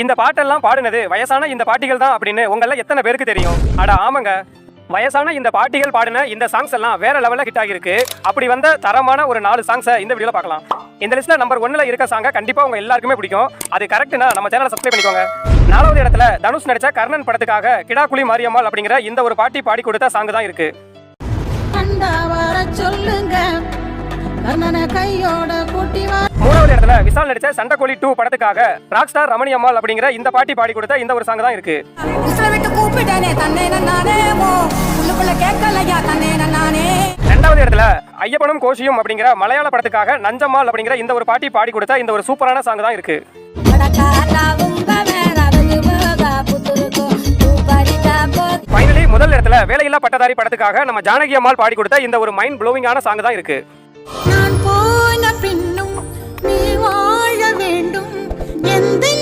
இந்த பாட்டெல்லாம் பாடுனது வயசான இந்த பாட்டிகள் தான் அப்படின்னு உங்கள எத்தனை பேருக்கு தெரியும்? அட ஆமாங்க, வயசான இந்த பாட்டிகள் பாடின இந்த சாங்ஸ் எல்லாம் வேற லெவல்ல ஹிட் ஆகிருக்கு. அப்படி வந்த தரமான ஒரு 4 சாங்ஸை இந்த வீடியோல பார்க்கலாம். இந்த லிஸ்ட்ல நம்பர் 1ல இருக்க சாங்க கண்டிப்பா உங்க எல்லாருக்குமே பிடிக்கும். அது கரெக்ட்னா நம்ம சேனலை சப்ஸ்கிரைப் பண்ணிக்கோங்க. 4வது இடத்துல தனுஷ் நடிச்ச கர்ணன் படத்துக்காக கிடாக்குழி மாரியம்மாள் அப்படிங்கிற இந்த ஒரு பாட்டி பாடி கொடுத்த சாங் தான் இருக்கு. மூணாவது இடத்துல விசால் நடிச்ச சண்டைக்கோழி 2 படத்துக்காக ராக் ஸ்டார் ரமணி அம்மாள் அப்படிங்கிற இந்த பாட்டி பாடி கொடுத்த இந்த ஒரு சாங் தான் இருக்கு. ரெண்டாவது இடத்துல ஐயப்பனும் கோஷியும் அப்படிங்கிற மலையாள படத்துக்காக நஞ்சம்மாள் அப்படிங்கிற இந்த ஒரு பாட்டி பாடி கொடுத்த இந்த ஒரு சூப்பரான சாங் தான் இருக்கு. ஃபைனலி முதல் இடத்துல வேலையில்லா பட்டதாரி படத்துக்காக நம்ம ஜானகி அம்மாள் பாடி கொடுத்த இந்த ஒரு மைண்ட் ப்ளோவிங்கான சாங் தான் இருக்கு.